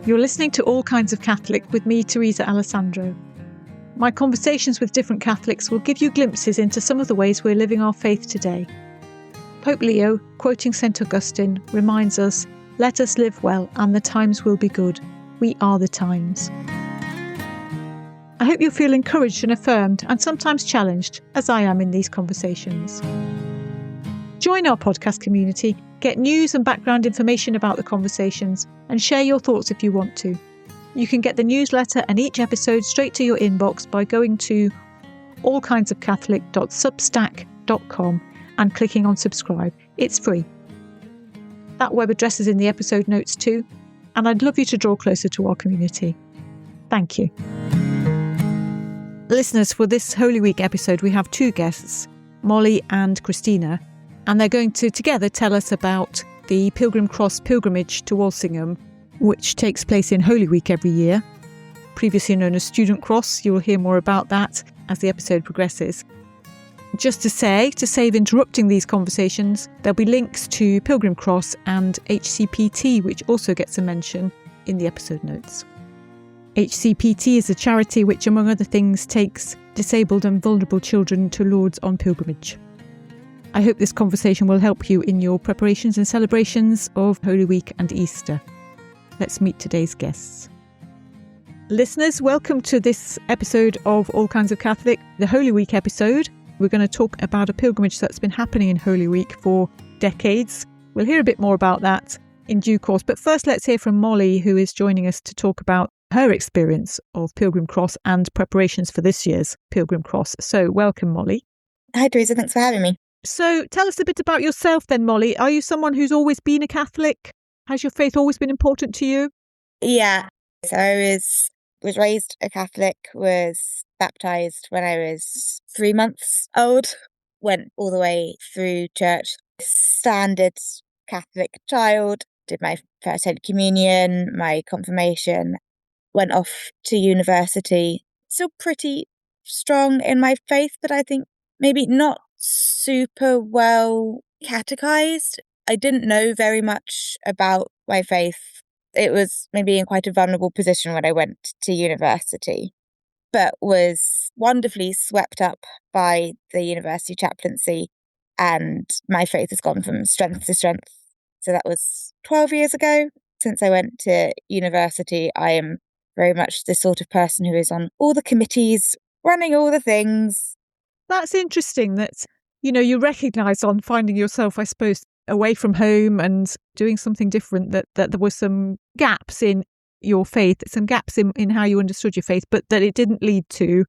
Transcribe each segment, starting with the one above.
You're listening to All Kinds of Catholic with me, Teresa Alessandro. My conversations with different Catholics will give you glimpses into some of the ways we're living our faith today. Pope Leo, quoting St. Augustine, reminds us, "Let us live well, and the times will be good. We are the times." I hope you feel encouraged and affirmed, and sometimes challenged, as I am in these conversations. Join our podcast community, get news and background information about the conversations, and share your thoughts if you want to. You can get the newsletter and each episode straight to your inbox by going to allkindsofcatholic.substack.com and clicking on subscribe. It's free. That web address is in the episode notes too, and I'd love you to draw closer to our community. Thank you. Listeners, for this Holy Week episode, we have two guests, Mollie and Christina, and they're going to together tell us about the Pilgrim Cross pilgrimage to Walsingham, which takes place in Holy Week every year, previously known as Student Cross. You'll hear more about that as the episode progresses. Just to say, to save interrupting these conversations, there'll be links to Pilgrim Cross and HCPT, which also gets a mention in the episode notes. HCPT is a charity which, among other things, takes disabled and vulnerable children to Lourdes on pilgrimage. I hope this conversation will help you in your preparations and celebrations of Holy Week and Easter. Let's meet today's guests. Listeners, welcome to this episode of All Kinds of Catholic, the Holy Week episode. We're going to talk about a pilgrimage that's been happening in Holy Week for decades. We'll hear a bit more about that in due course. But first, let's hear from Mollie, who is joining us to talk about her experience of Pilgrim Cross and preparations for this year's Pilgrim Cross. So welcome, Mollie. Hi, Teresa. Thanks for having me. So tell us a bit about yourself then, Mollie. Are you someone who's always been a Catholic? Has your faith always been important to you? Yeah. So I was raised a Catholic, was baptised when I was 3 months old, went all the way through church, standard Catholic child, did my first Holy Communion, my confirmation, went off to university, still pretty strong in my faith, but I think maybe not super well catechized. I didn't know very much about my faith. It was maybe in quite a vulnerable position when I went to university, but was wonderfully swept up by the university chaplaincy, and my faith has gone from strength to strength. So that was 12 years ago. Since I went to university, I am very much the sort of person who is on all the committees, running all the things. That's interesting that, you recognise on finding yourself, I suppose, away from home and doing something different, that there were some gaps in your faith, some gaps in how you understood your faith, but that it didn't lead to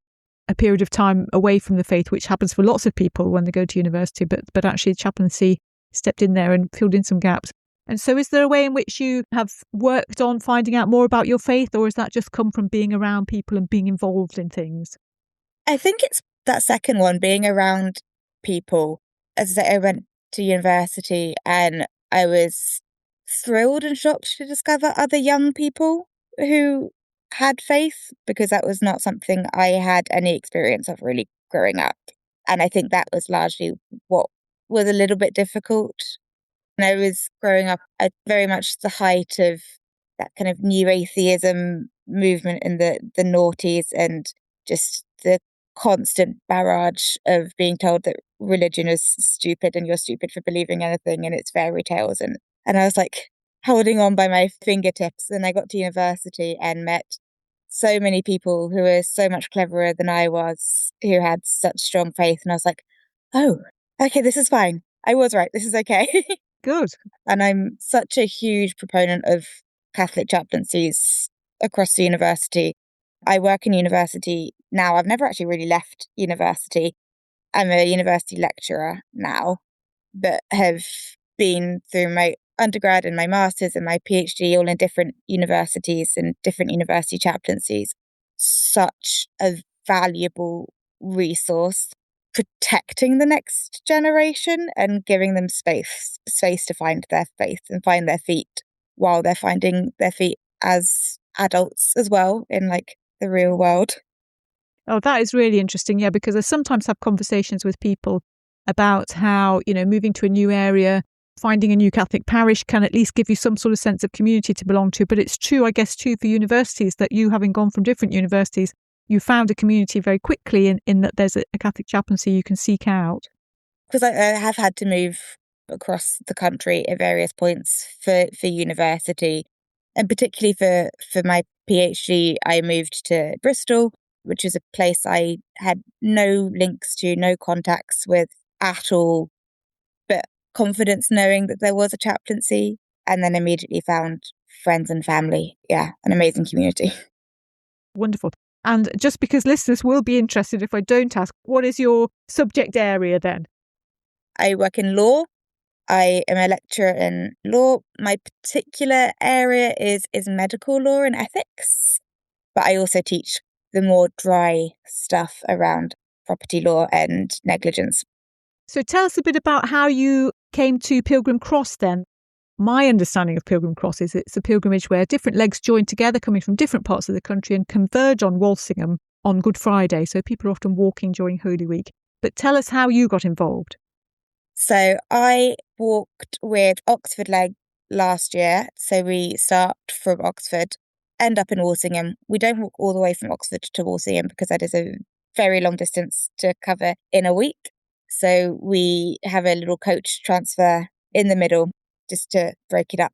a period of time away from the faith, which happens for lots of people when they go to university, but actually chaplaincy stepped in there and filled in some gaps. And so is there a way in which you have worked on finding out more about your faith, or has that just come from being around people and being involved in things? I think it's that second one, being around people. As I say, I went to university and I was thrilled and shocked to discover other young people who had faith, because that was not something I had any experience of really growing up. And I think that was largely what was a little bit difficult. And I was growing up at very much the height of that kind of new atheism movement in the noughties, and just the constant barrage of being told that religion is stupid and you're stupid for believing anything and it's fairy tales. And I was like holding on by my fingertips. And I got to university and met so many people who were so much cleverer than I was, who had such strong faith. And I was like, oh, okay, this is fine. I was right. This is okay. Good. And I'm such a huge proponent of Catholic chaplaincies across the university. I work in university now. I've never actually really left university. I'm a university lecturer now, but have been through my undergrad and my master's and my PhD all in different universities and different university chaplaincies. Such a valuable resource, protecting the next generation and giving them space to find their faith and find their feet while they're finding their feet as adults as well in like the real world. Oh, that is really interesting. Yeah, because I sometimes have conversations with people about how, moving to a new area, finding a new Catholic parish can at least give you some sort of sense of community to belong to. But it's true, I guess, too, for universities that you, having gone from different universities, you found a community very quickly in that there's a Catholic chaplaincy you can seek out. Because I have had to move across the country at various points for university. And particularly for my PhD, I moved to Bristol, which is a place I had no links to, no contacts with at all, but confidence knowing that there was a chaplaincy, and then immediately found friends and family. Yeah, an amazing community. Wonderful. And just because listeners will be interested if I don't ask, what is your subject area then? I work in law. I am a lecturer in law. My particular area is medical law and ethics, but I also teach the more dry stuff around property law and negligence. So tell us a bit about how you came to Pilgrim Cross then. My understanding of Pilgrim Cross is it's a pilgrimage where different legs join together coming from different parts of the country and converge on Walsingham on Good Friday. So people are often walking during Holy Week. But tell us how you got involved. So I walked with Oxford Leg last year. So we start from Oxford, end up in Walsingham. We don't walk all the way from Oxford to Walsingham because that is a very long distance to cover in a week. So we have a little coach transfer in the middle just to break it up.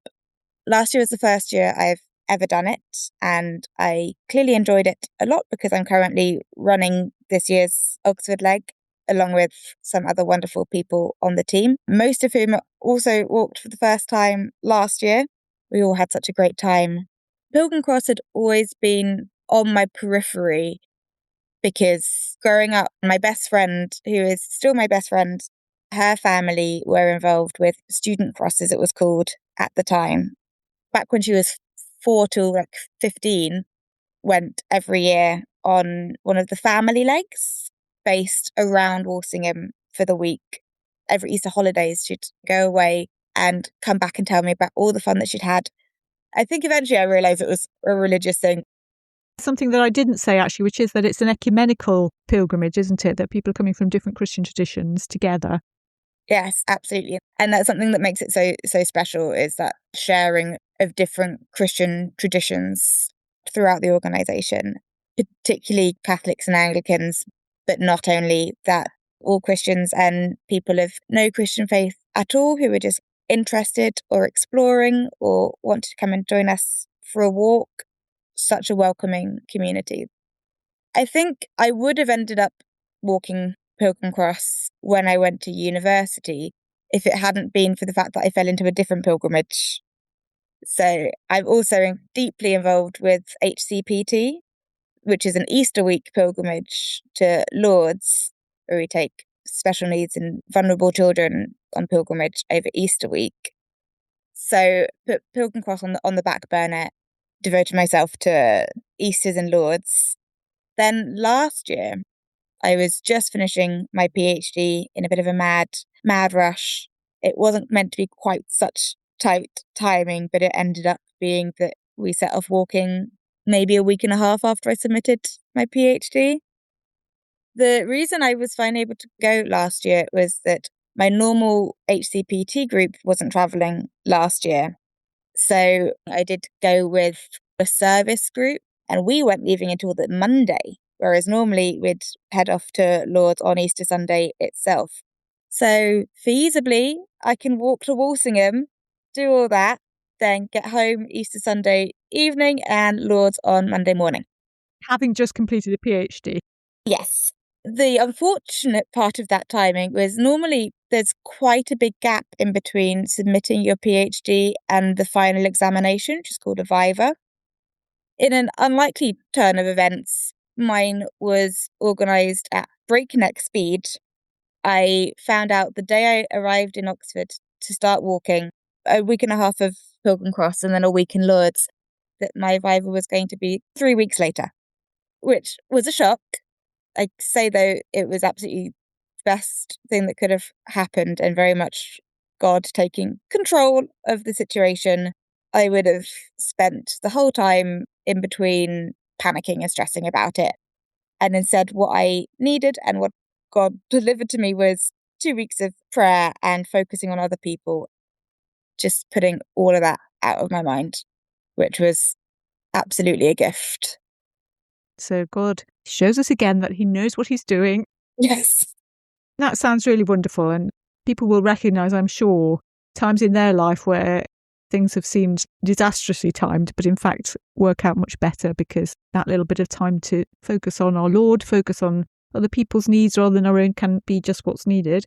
Last year was the first year I've ever done it, and I clearly enjoyed it a lot because I'm currently running this year's Oxford Leg along with some other wonderful people on the team, most of whom also walked for the first time last year. We all had such a great time. Pilgrim Cross had always been on my periphery because growing up, my best friend, who is still my best friend, her family were involved with Student Cross, as it was called at the time. Back when she was 4 till 15, went every year on one of the family legs based around Walsingham for the week. Every Easter holidays, she'd go away and come back and tell me about all the fun that she'd had. I think eventually I realised it was a religious thing. Something that I didn't say actually, which is that it's an ecumenical pilgrimage, isn't it? That people are coming from different Christian traditions together. Yes, absolutely. And that's something that makes it so special, is that sharing of different Christian traditions throughout the organisation, particularly Catholics and Anglicans, but not only that, all Christians and people of no Christian faith at all who are just interested or exploring or want to come and join us for a walk. Such a welcoming community. I think I would have ended up walking Pilgrim Cross when I went to university if it hadn't been for the fact that I fell into a different pilgrimage. So I'm also deeply involved with HCPT, which is an Easter week pilgrimage to Lourdes, where we take special needs and vulnerable children on pilgrimage over Easter week. So put Pilgrim Cross on the back burner, devoted myself to Easters and Lourdes. Then last year, I was just finishing my PhD in a bit of a mad rush. It wasn't meant to be quite such tight timing, but it ended up being that we set off walking maybe a week and a half after I submitted my PhD. The reason I was finally able to go last year was that my normal HCPT group wasn't travelling last year. So I did go with a service group, and we weren't leaving until the Monday, whereas normally we'd head off to Lourdes on Easter Sunday itself. So feasibly, I can walk to Walsingham, do all that, then get home Easter Sunday evening and Lourdes on Monday morning. Having just completed a PhD. Yes. The unfortunate part of that timing was normally there's quite a big gap in between submitting your PhD and the final examination, which is called a viva. In an unlikely turn of events, mine was organised at breakneck speed. I found out the day I arrived in Oxford to start walking, a week and a half of Pilgrim Cross and then a week in Lourdes, that my viva was going to be 3 weeks later, which was a shock. I say, though, it was absolutely the best thing that could have happened and very much God taking control of the situation. I would have spent the whole time in between panicking and stressing about it. And instead, what I needed and what God delivered to me was 2 weeks of prayer and focusing on other people. just putting all of that out of my mind, which was absolutely a gift. So God shows us again that he knows what he's doing. Yes. That sounds really wonderful. And people will recognise, I'm sure, times in their life where things have seemed disastrously timed, but in fact work out much better because that little bit of time to focus on our Lord, focus on other people's needs rather than our own can be just what's needed.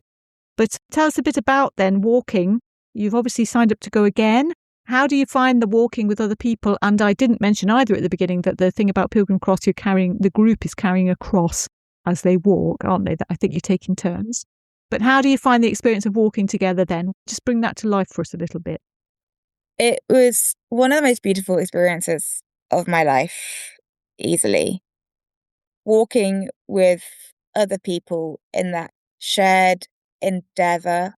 But tell us a bit about then walking. You've obviously signed up to go again. How do you find the walking with other people? And I didn't mention either at the beginning that the thing about Pilgrim Cross, the group is carrying a cross as they walk, aren't they? That I think you're taking turns. But how do you find the experience of walking together then? Just bring that to life for us a little bit. It was one of the most beautiful experiences of my life, easily. Walking with other people in that shared endeavour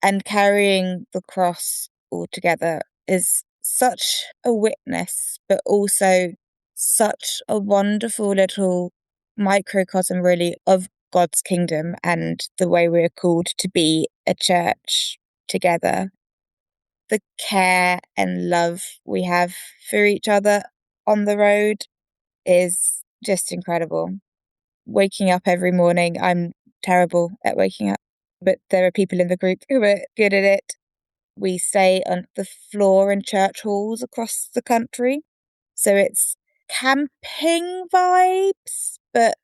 and carrying the cross all together is such a witness, but also such a wonderful little microcosm, really, of God's kingdom and the way we're called to be a church together. The care and love we have for each other on the road is just incredible. Waking up every morning, I'm terrible at waking up, but there are people in the group who are good at it. We stay on the floor in church halls across the country. So it's camping vibes, but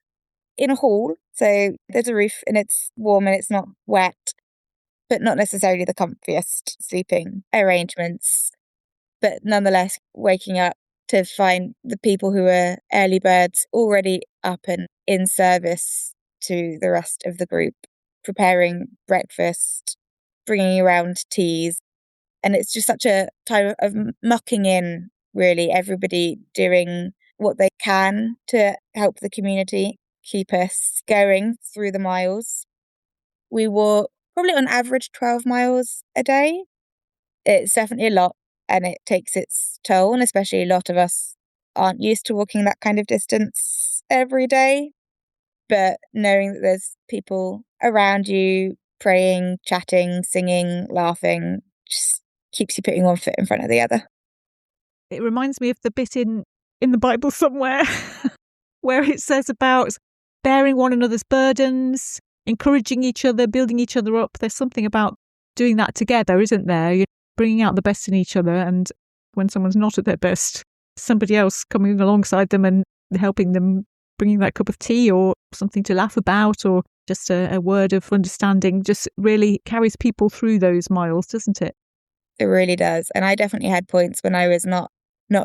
in a hall. So there's a roof and it's warm and it's not wet, but not necessarily the comfiest sleeping arrangements. But nonetheless, waking up to find the people who are early birds already up and in service to the rest of the group, preparing breakfast, bringing around teas. And it's just such a time of mucking in, really, everybody doing what they can to help the community keep us going through the miles. We walk probably on average 12 miles a day. It's definitely a lot and it takes its toll, and especially a lot of us aren't used to walking that kind of distance every day. But knowing that there's people around you praying, chatting, singing, laughing, just keeps you putting one foot in front of the other. It reminds me of the bit in the Bible somewhere where it says about bearing one another's burdens, encouraging each other, building each other up. There's something about doing that together, isn't there? You're bringing out the best in each other, and when someone's not at their best, somebody else coming alongside them and helping them, bringing that cup of tea or something to laugh about or just a word of understanding just really carries people through those miles, doesn't it? It really does. And I definitely had points when I was not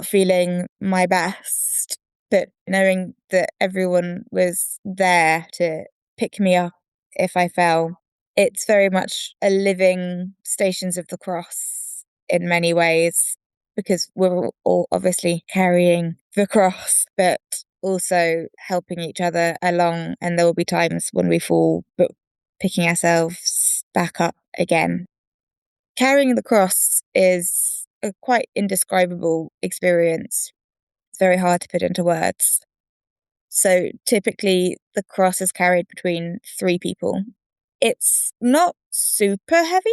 feeling my best, but knowing that everyone was there to pick me up if I fell. It's very much a living Stations of the Cross in many ways, because we're all obviously carrying the cross, but also helping each other along. And there will be times when we fall, but picking ourselves back up again. Carrying the cross is a quite indescribable experience. It's very hard to put into words. So typically the cross is carried between 3 people. It's not super heavy,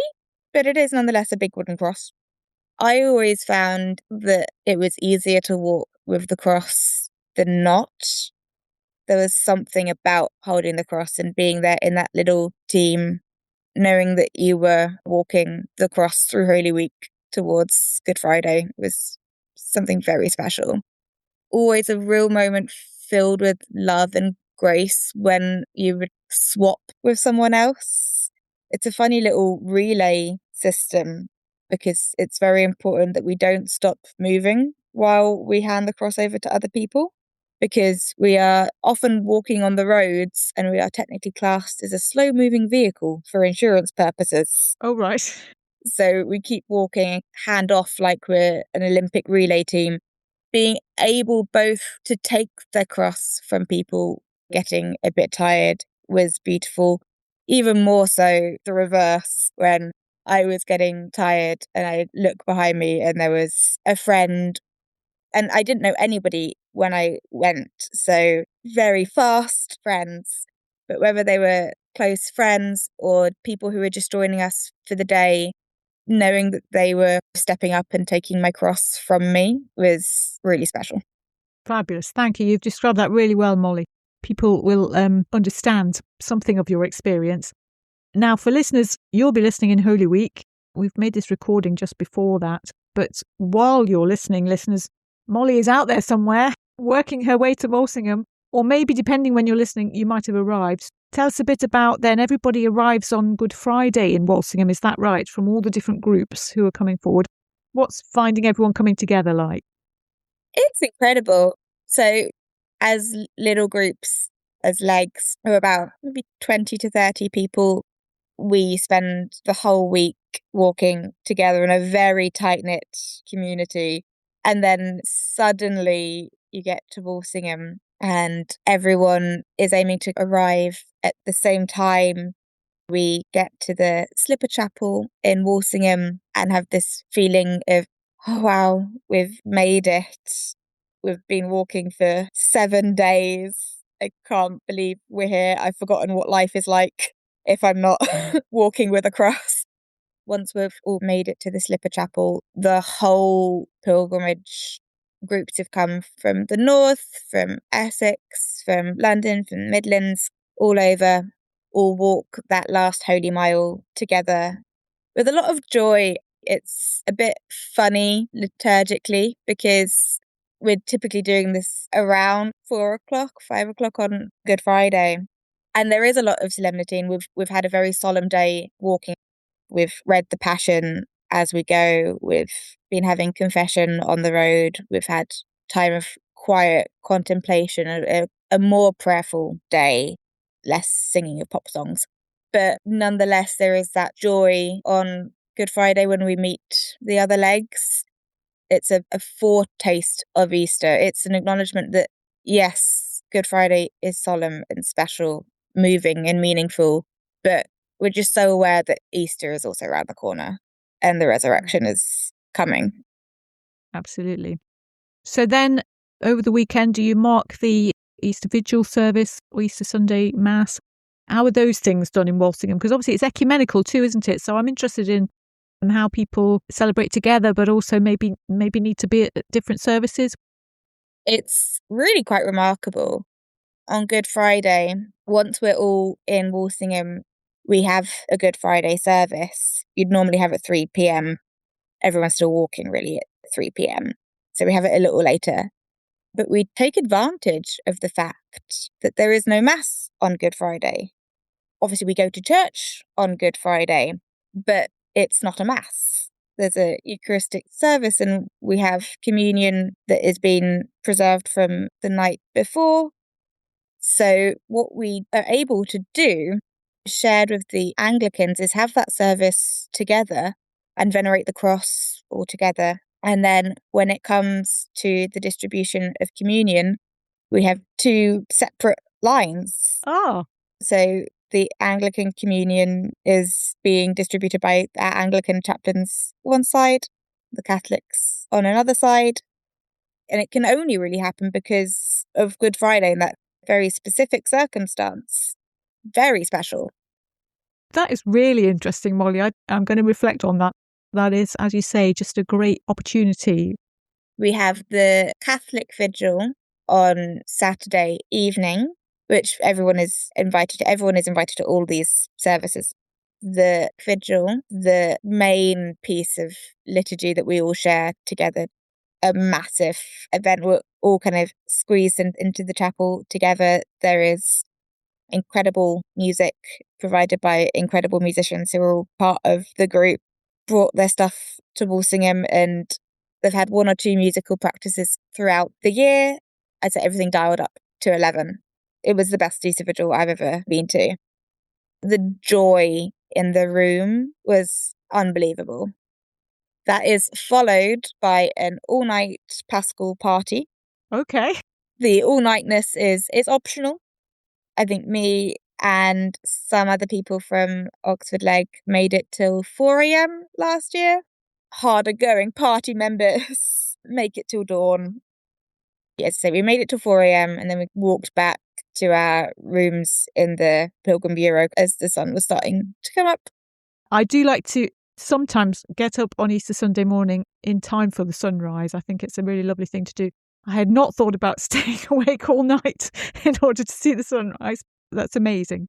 but it is nonetheless a big wooden cross. I always found that it was easier to walk with the cross than not. There was something about holding the cross and being there in that little team, knowing that you were walking the cross through Holy Week towards Good Friday was something very special. Always a real moment filled with love and grace when you would swap with someone else. It's a funny little relay system because it's very important that we don't stop moving while we hand the cross over to other people, because we are often walking on the roads and we are technically classed as a slow moving vehicle for insurance purposes. Oh, right. So we keep walking hand off like we're an Olympic relay team. Being able both to take the cross from people getting a bit tired was beautiful. Even more so the reverse, when I was getting tired and I looked behind me and there was a friend, and I didn't know anybody when I went. So very fast friends, but whether they were close friends or people who were just joining us for the day, knowing that they were stepping up and taking my cross from me was really special. Fabulous. Thank you. You've described that really well, Molly. People will understand something of your experience. Now, for listeners, you'll be listening in Holy Week. We've made this recording just before that. But while you're listening, listeners, Molly is out there somewhere working her way to Walsingham, or maybe depending when you're listening, you might have arrived. Tell us a bit about then. Everybody arrives on Good Friday in Walsingham, is that right? From all the different groups who are coming forward. What's finding everyone coming together like? It's incredible. So, as little groups, as legs, of about maybe 20 to 30 people, we spend the whole week walking together in a very tight-knit community. And then suddenly you get to Walsingham and everyone is aiming to arrive at the same time. We get to the Slipper Chapel in Walsingham and have this feeling of, oh wow, we've made it. We've been walking for 7 days. I can't believe we're here. I've forgotten what life is like if I'm not walking with a cross. Once we've all made it to the Slipper Chapel, the whole pilgrimage groups have come from the north, from Essex, from London, from Midlands, all over, all walk that last holy mile together with a lot of joy. It's a bit funny liturgically because we're typically doing this around 4 o'clock, 5 o'clock on Good Friday. And there is a lot of solemnity, and we've had a very solemn day walking. We've read the Passion as we go. We've been having confession on the road. We've had time of quiet contemplation, a more prayerful day, less singing of pop songs. But nonetheless, there is that joy on Good Friday when we meet the other legs. It's a foretaste of Easter. It's an acknowledgement that, yes, Good Friday is solemn and special, moving and meaningful, but we're just so aware that Easter is also around the corner and the resurrection is coming. Absolutely. So then, over the weekend, do you mark the Easter Vigil service or Easter Sunday Mass? How are those things done in Walsingham? Because obviously it's ecumenical too, isn't it? So I'm interested in how people celebrate together, but also maybe need to be at different services. It's really quite remarkable. On Good Friday, once we're all in Walsingham, we have a Good Friday service. You'd normally have at 3 p.m. Everyone's still walking really at 3 p.m. So we have it a little later. But we take advantage of the fact that there is no Mass on Good Friday. Obviously, we go to church on Good Friday, but it's not a Mass. There's a Eucharistic service and we have communion that is being preserved from the night before. So what we are able to do, shared with the Anglicans, is have that service together and venerate the cross all together. And then when it comes to the distribution of communion, we have 2 separate lines. Oh. So the Anglican communion is being distributed by our Anglican chaplains one side, the Catholics on another side. And it can only really happen because of Good Friday and that very specific circumstance. Very special. That is really interesting, Molly. I'm going to reflect on that. That is, as you say, just a great opportunity. We have the Catholic Vigil on Saturday evening, which everyone is invited to. Everyone is invited to all these services. The Vigil, the main piece of liturgy that we all share together, a massive event. We're all kind of squeezed into the chapel together. There is incredible music provided by incredible musicians who are all part of the group, brought their stuff to Walsingham, and they've had 1 or 2 musical practices throughout the year. I'd say everything dialed up to 11. It was the best Easter Vigil I've ever been to. The joy in the room was unbelievable. That is followed by an all-night Paschal party. Okay. The all-nightness is optional. I think me and some other people from Oxford Leg made it till 4 a.m. last year. Harder going party members make it till dawn. Yes, so we made it till 4 a.m. and then we walked back to our rooms in the Pilgrim Bureau as the sun was starting to come up. I do like to sometimes get up on Easter Sunday morning in time for the sunrise. I think it's a really lovely thing to do. I had not thought about staying awake all night in order to see the sunrise. That's amazing.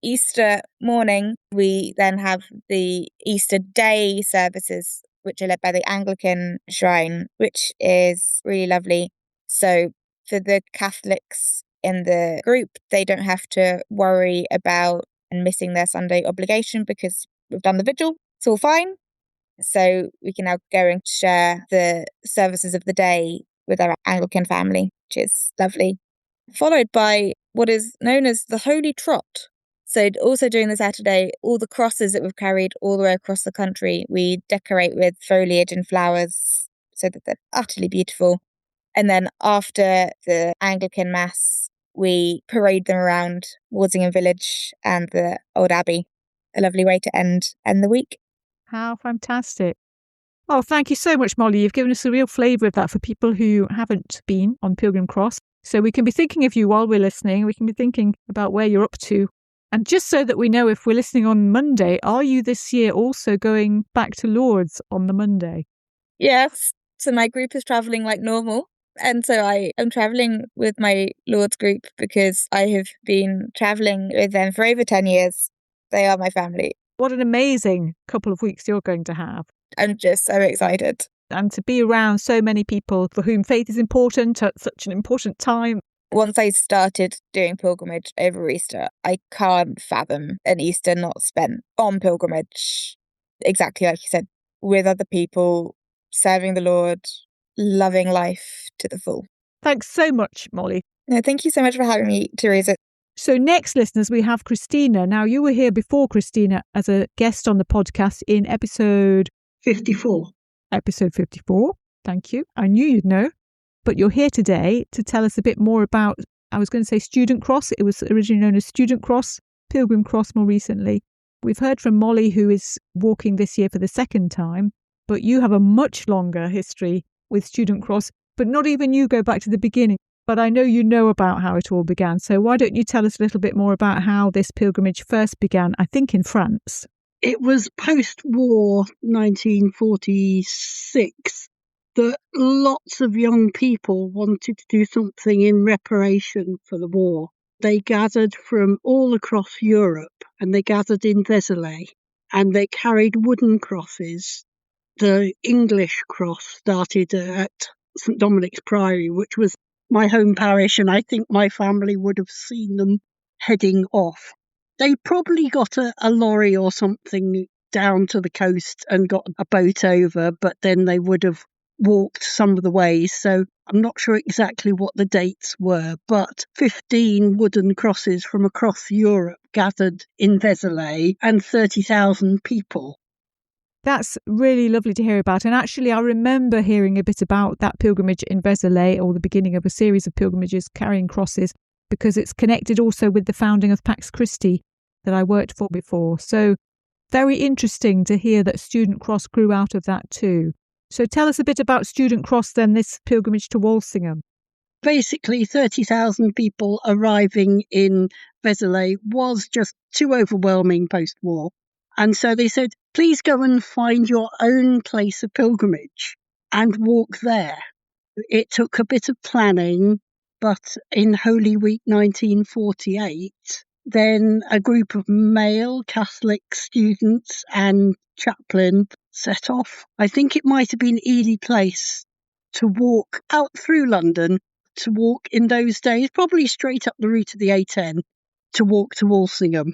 Easter morning, we then have the Easter Day services, which are led by the Anglican Shrine, which is really lovely. So for the Catholics in the group, they don't have to worry about missing their Sunday obligation because we've done the vigil. It's all fine. So we can now go and share the services of the day with our Anglican family, which is lovely. Followed by what is known as the Holy Trot. So also during the Saturday, all the crosses that we've carried all the way across the country, we decorate with foliage and flowers so that they're utterly beautiful. And then after the Anglican Mass, we parade them around Walsingham Village and the Old Abbey. A lovely way to end the week. How fantastic. Oh, thank you so much, Molly. You've given us a real flavour of that for people who haven't been on Pilgrim Cross. So we can be thinking of you while we're listening. We can be thinking about where you're up to. And just so that we know, if we're listening on Monday, are you this year also going back to Lourdes on the Monday? Yes. So my group is travelling like normal. And so I am travelling with my Lourdes group because I have been travelling with them for over 10 years. They are my family. What an amazing couple of weeks you're going to have. I'm just so excited. And to be around so many people for whom faith is important at such an important time. Once I started doing pilgrimage over Easter, I can't fathom an Easter not spent on pilgrimage. Exactly like you said, with other people, serving the Lord, loving life to the full. Thanks so much, Molly. No, thank you so much for having me, Teresa. So next, listeners, we have Christina. Now, you were here before, Christina, as a guest on the podcast in episode 54. Episode 54. Thank you. I knew you'd know. But you're here today to tell us a bit more about, I was going to say Student Cross. It was originally known as Student Cross, Pilgrim Cross more recently. We've heard from Molly, who is walking this year for the second time, but you have a much longer history with Student Cross, but not even you go back to the beginning. But I know you know about how it all began. So why don't you tell us a little bit more about how this pilgrimage first began, I think in France? It was post-war 1946 that lots of young people wanted to do something in reparation for the war. They gathered from all across Europe and they gathered in Vézelay and they carried wooden crosses. The English cross started at St Dominic's Priory, which was my home parish, and I think my family would have seen them heading off. They probably got a lorry or something down to the coast and got a boat over, but then they would have walked some of the ways. So I'm not sure exactly what the dates were, but 15 wooden crosses from across Europe gathered in Vézelay and 30,000 people. That's really lovely to hear about. And actually, I remember hearing a bit about that pilgrimage in Vézelay, or the beginning of a series of pilgrimages carrying crosses, because it's connected also with the founding of Pax Christi that I worked for before. So very interesting to hear that Student Cross grew out of that too. So tell us a bit about Student Cross then, this pilgrimage to Walsingham. Basically, 30,000 people arriving in Vézelay was just too overwhelming post-war. And so they said, please go and find your own place of pilgrimage and walk there. It took a bit of planning, but in Holy Week 1948, then a group of male Catholic students and chaplain set off. I think it might have been Ely Place to walk out through London, to walk in those days, probably straight up the route of the A10, to walk to Walsingham.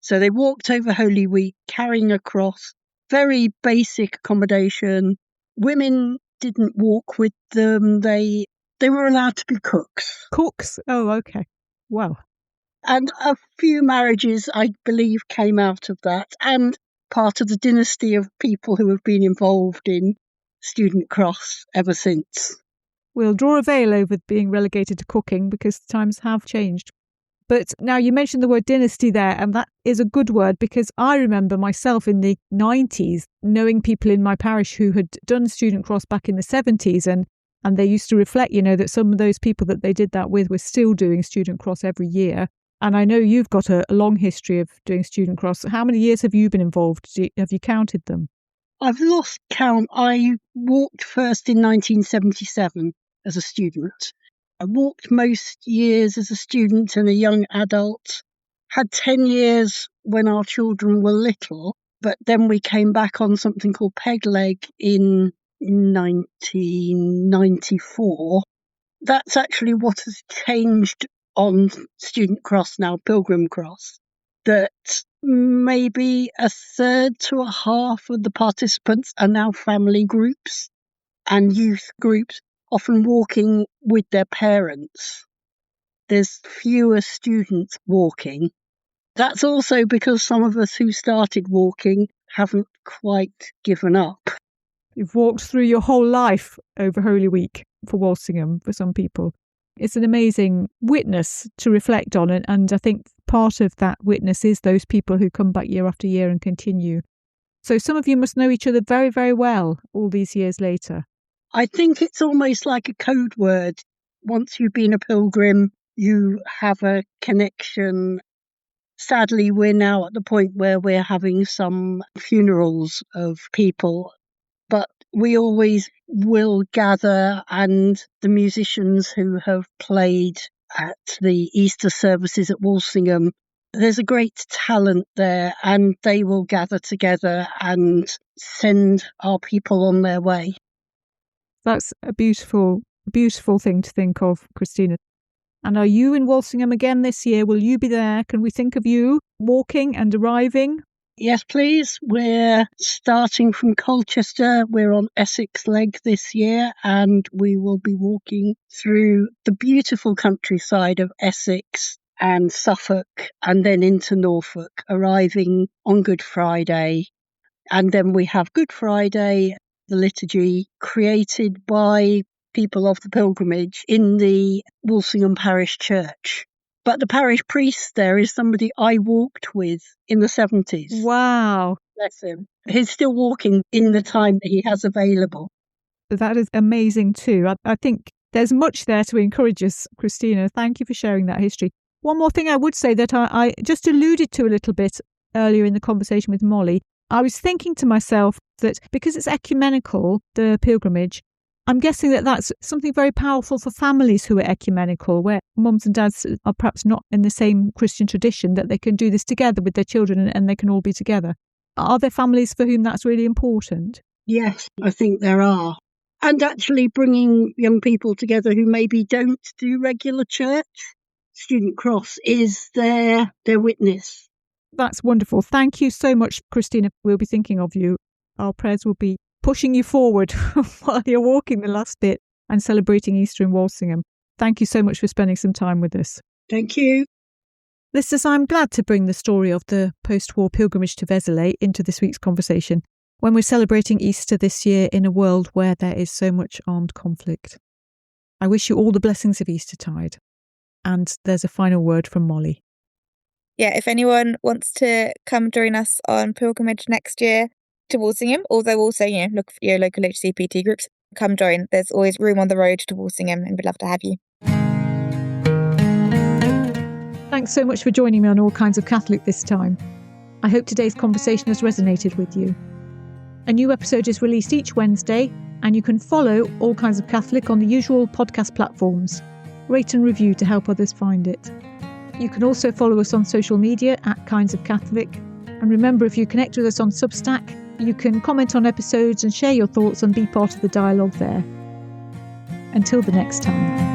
So they walked over Holy Week, carrying a cross, very basic accommodation. Women didn't walk with them. They were allowed to be cooks. Cooks? Oh, okay. Well. And a few marriages, I believe, came out of that. And part of the dynasty of people who have been involved in Student Cross ever since. We'll draw a veil over being relegated to cooking because times have changed. But now you mentioned the word dynasty there, and that is a good word because I remember myself in the 90s knowing people in my parish who had done Student Cross back in the 70s, and they used to reflect, that some of those people that they did that with were still doing Student Cross every year. And I know you've got a long history of doing Student Cross. How many years have you been involved? Have you counted them? I've lost count. I walked first in 1977 as a student. I walked most years as a student and a young adult. Had 10 years when our children were little, but then we came back on something called Peg Leg in 1994. That's actually what has changed on Student Cross now, Pilgrim Cross, that maybe a third to a half of the participants are now family groups and youth groups, often walking with their parents. There's fewer students walking. That's also because some of us who started walking haven't quite given up. You've walked through your whole life over Holy Week for Walsingham, for some people. It's an amazing witness to reflect on it, and I think part of that witness is those people who come back year after year and continue. So some of you must know each other very, very well all these years later. I think it's almost like a code word. Once you've been a pilgrim, you have a connection. Sadly, we're now at the point where we're having some funerals of people, but we always will gather, and the musicians who have played at the Easter services at Walsingham, there's a great talent there, and they will gather together and send our people on their way. That's a beautiful, beautiful thing to think of, Christina. And are you in Walsingham again this year? Will you be there? Can we think of you walking and arriving? Yes, please. We're starting from Colchester. We're on Essex Leg this year, and we will be walking through the beautiful countryside of Essex and Suffolk and then into Norfolk, arriving on Good Friday. And then we have Good Friday, the liturgy created by people of the pilgrimage in the Walsingham Parish Church. But the parish priest there is somebody I walked with in the 70s. Wow. Bless him. He's still walking in the time that he has available. That is amazing too. I think there's much there to encourage us, Christina. Thank you for sharing that history. One more thing I would say that I just alluded to a little bit earlier in the conversation with Mollie. I was thinking to myself that because it's ecumenical, the pilgrimage, I'm guessing that that's something very powerful for families who are ecumenical, where mums and dads are perhaps not in the same Christian tradition, that they can do this together with their children and they can all be together. Are there families for whom that's really important? Yes, I think there are. And actually bringing young people together who maybe don't do regular church. Student Cross is their witness. That's wonderful. Thank you so much, Christina. We'll be thinking of you. Our prayers will be pushing you forward while you're walking the last bit and celebrating Easter in Walsingham. Thank you so much for spending some time with us. Thank you. Listeners, I'm glad to bring the story of the post-war pilgrimage to Vézelay into this week's conversation when we're celebrating Easter this year in a world where there is so much armed conflict. I wish you all the blessings of Eastertide. And there's a final word from Mollie. Yeah, if anyone wants to come join us on pilgrimage next year to Walsingham, although also, look for your local HCPT groups, come join. There's always room on the road to Walsingham and we'd love to have you. Thanks so much for joining me on All Kinds of Catholic this time. I hope today's conversation has resonated with you. A new episode is released each Wednesday, and you can follow All Kinds of Catholic on the usual podcast platforms. Rate and review to help others find it. You can also follow us on social media at Kinds of Catholic. And remember, if you connect with us on Substack, you can comment on episodes and share your thoughts and be part of the dialogue there. Until the next time.